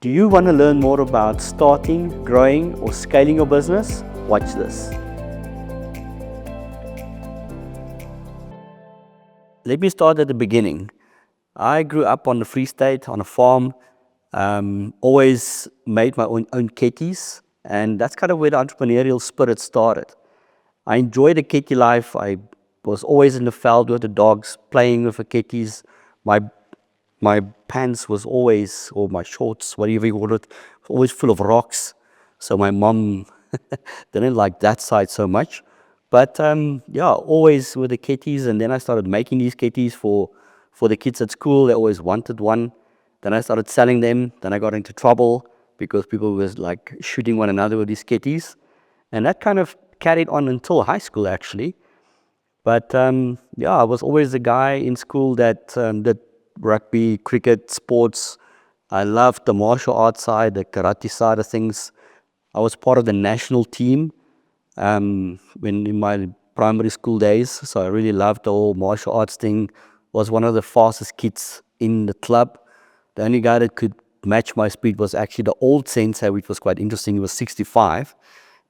Do you want to learn more about starting, growing, or scaling your business? Watch this. Let me start at the beginning. I grew up on the Free State on a farm, always made my own kitties, and that's kind of where the entrepreneurial spirit started. I enjoyed the kitty life. I was always in the field with the dogs, playing with the kitties. My my pants was always, or my shorts, whatever you call it, always full of rocks. So my mom didn't like that side so much. But yeah, always with the kitties. And then I started making these kitties for the kids at school. They always wanted one. Then I started selling them. Then I got into trouble because people was like shooting one another with these kitties. And that kind of carried on until high school, actually. But yeah, I was always the guy in school that did rugby, cricket, sports. I loved the martial arts side, the karate side of things. I was part of the national team when in my primary school days, so I really loved the whole martial arts thing. Was one of the fastest kids in the club. The only guy that could match my speed was actually the old sensei, which was quite interesting. He was 65,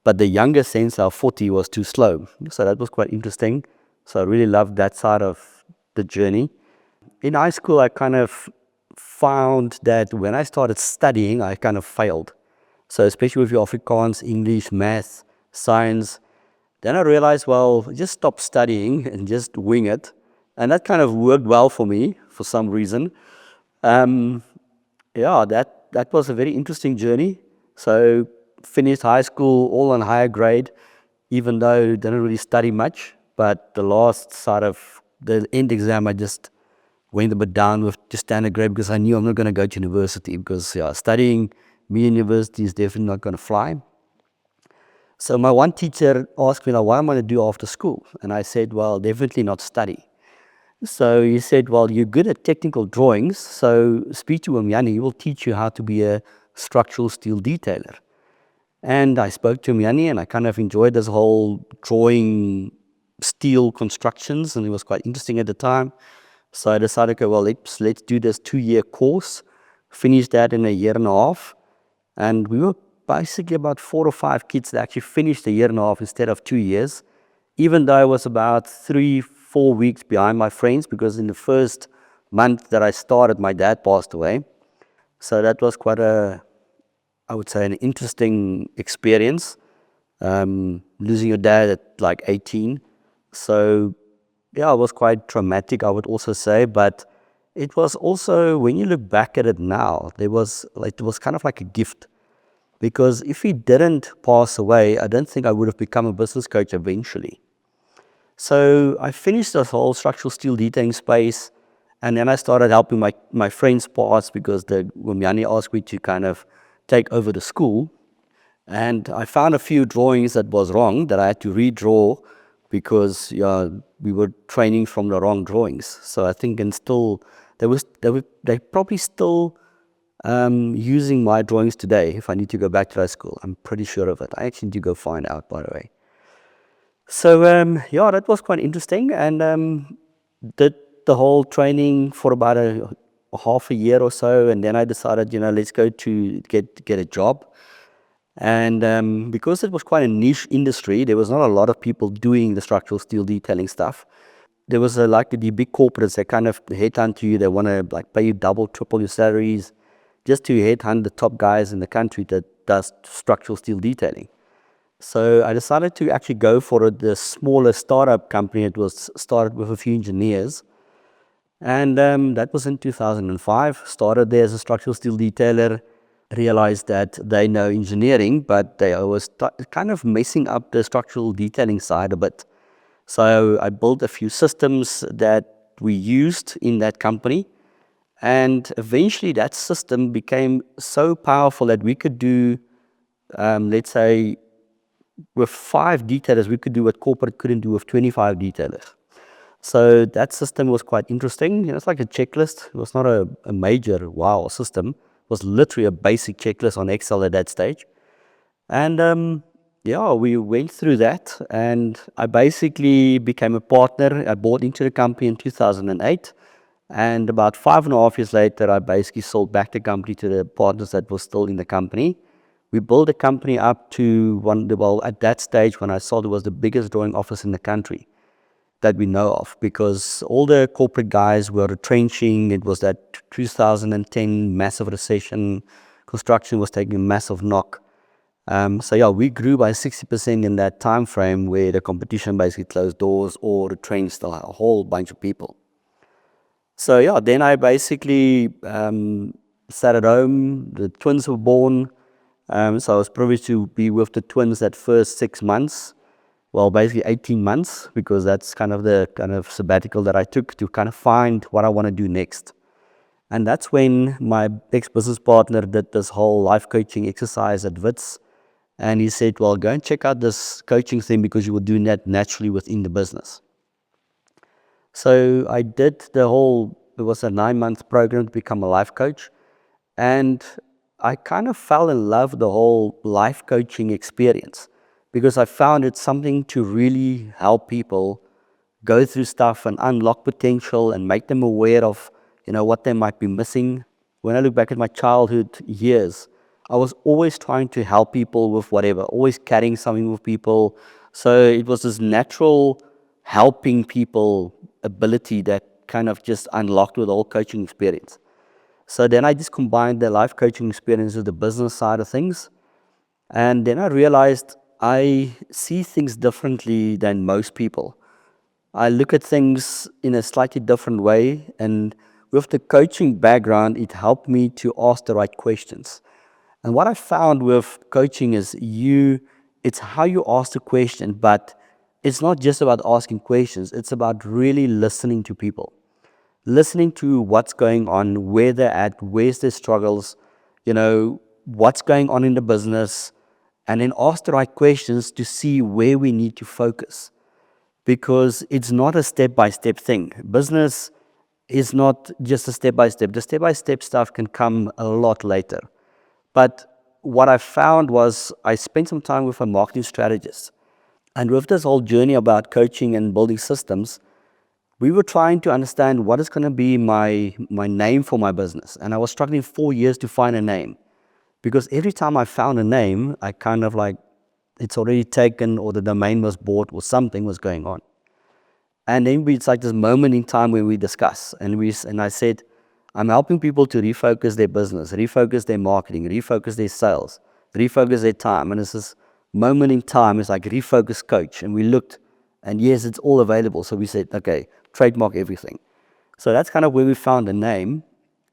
but the younger sensei, 40, was too slow. So that was quite interesting. So I really loved that side of the journey. In high school, I kind of found that when I started studying, I kind of failed. So especially with your Afrikaans, English, math, science, then I realized, well, just stop studying and just wing it. And that kind of worked well for me for some reason. Um, yeah, that was a very interesting journey. So finished high school all on higher grade, even though didn't really study much. But the last sort of the end exam, I just went a bit down with just standard grade because I knew I'm not going to go to university because yeah, studying me in university is definitely not going to fly. So my one teacher asked me, what am I going to do after school? And I said, well, definitely not study. So he said, well, you're good at technical drawings, so speak to Myani, he will teach you how to be a structural steel detailer. And I spoke to Myani and I kind of enjoyed this whole drawing steel constructions, and it was quite interesting at the time. So I decided, okay, well, let's do this 2-year course, finish that in a year and a half. And we were basically about 4 or 5 kids that actually finished a year and a half instead of 2 years, even though I was about 3-4 weeks behind my friends, because in the first month that I started, my dad passed away. So that was quite I would say, an interesting experience, losing your dad at like 18. So yeah, it was quite traumatic, I would also say, but it was also, when you look back at it now, it was kind of like a gift. Because if he didn't pass away, I don't think I would have become a business coach eventually. So I finished this whole structural steel detailing space, and then I started helping my friends pass because Wumyani asked me to kind of take over the school. And I found a few drawings that was wrong that I had to redraw because we were training from the wrong drawings. So I think they probably still using my drawings today if I need to go back to that school. I'm pretty sure of it. I actually need to go find out, by the way. So yeah, that was quite interesting, and did the whole training for about a half a year or so, and then I decided, let's go to get a job. And because it was quite a niche industry, there was not a lot of people doing the structural steel detailing stuff. There was like the big corporates that kind of headhunt you. They want to like pay you double, triple your salaries just to headhunt the top guys in the country that does structural steel detailing. So I decided to actually go for the smaller startup company. It was started with a few engineers. And that was in 2005. Started there as a structural steel detailer. Realized that they know engineering, but they was kind of messing up the structural detailing side a bit. So I built a few systems that we used in that company. And eventually that system became so powerful that we could do, let's say, with 5 detailers, we could do what corporate couldn't do with 25 detailers. So that system was quite interesting. It's like a checklist. It was not a major wow system. It was literally a basic checklist on Excel at that stage. And yeah, we went through that, and I basically became a partner. I bought into the company in 2008. And about 5.5 years later, I basically sold back the company to the partners that were still in the company. We built the company up to well, at that stage when I sold, it was the biggest drawing office in the country that we know of, because all the corporate guys were retrenching. It was that 2010 massive recession. Construction was taking a massive knock. So yeah, we grew by 60% in that time frame where the competition basically closed doors or retrenched a whole bunch of people. So yeah, then I basically sat at home. The twins were born. So I was privileged to be with the twins that first 6 months. Well, basically 18 months, because that's kind of the sabbatical that I took to kind of find what I want to do next. And that's when my ex-business partner did this whole life coaching exercise at WITS. And he said, well, go and check out this coaching thing because you will do that naturally within the business. So I did it was a 9-month program to become a life coach. And I kind of fell in love with the whole life coaching experience, because I found it something to really help people go through stuff and unlock potential and make them aware of, what they might be missing. When I look back at my childhood years, I was always trying to help people with whatever, always carrying something with people. So it was this natural helping people ability that kind of just unlocked with the whole coaching experience. So then I just combined the life coaching experience with the business side of things. And then I realized I see things differently than most people. I look at things in a slightly different way. And with the coaching background, it helped me to ask the right questions. And what I found with coaching is it's how you ask the question, but it's not just about asking questions. It's about really listening to people. Listening to what's going on, where they're at, where's their struggles, what's going on in the business, and then ask the right questions to see where we need to focus. Because it's not a step-by-step thing. Business is not just a step-by-step. The step-by-step stuff can come a lot later. But what I found was I spent some time with a marketing strategist. And with this whole journey about coaching and building systems, we were trying to understand what is going to be my name for my business. And I was struggling 4 years to find a name. Because every time I found a name, I kind of like, it's already taken, or the domain was bought, or something was going on. And then it's like this moment in time when we discuss. And I said, I'm helping people to refocus their business, refocus their marketing, refocus their sales, refocus their time. And it's this moment in time, it's like refocus coach. And we looked, and yes, it's all available. So we said, okay, trademark everything. So that's kind of where we found the name.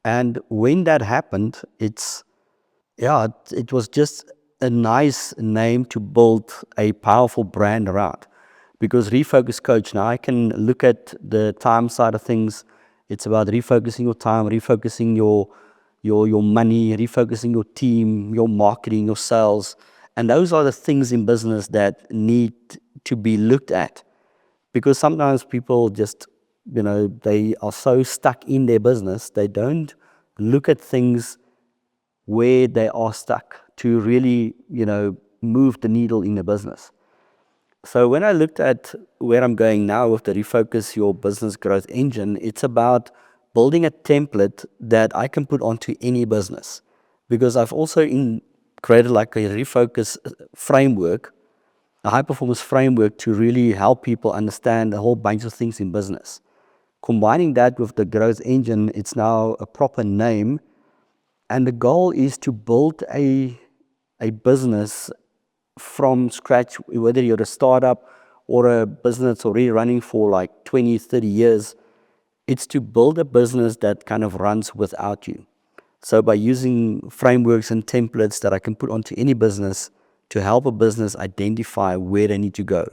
And when that happened, it was just a nice name to build a powerful brand around. Because Refocus Coach, now I can look at the time side of things. It's about refocusing your time, refocusing your money, refocusing your team, your marketing, your sales. And those are the things in business that need to be looked at. Because sometimes people just, they are so stuck in their business, they don't look at things where they are stuck to really, move the needle in the business. So when I looked at where I'm going now with the Refocus Your Business Growth Engine, it's about building a template that I can put onto any business. Because I've also created like a Refocus framework, a high-performance framework to really help people understand a whole bunch of things in business. Combining that with the growth engine, it's now a proper name. And the goal is to build a business from scratch, whether you're a startup or a business already running for like 20, 30 years. It's to build a business that kind of runs without you. So by using frameworks and templates that I can put onto any business to help a business identify where they need to go.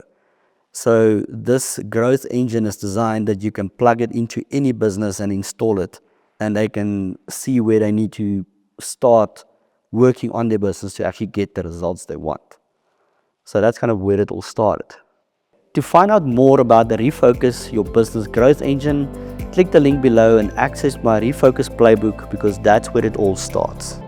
So this growth engine is designed that you can plug it into any business and install it, and they can see where they need to start working on their business to actually get the results they want. So that's kind of where it all started. To find out more about the Refocus Your Business Growth Engine, click the link below and access my Refocus playbook, because that's where it all starts.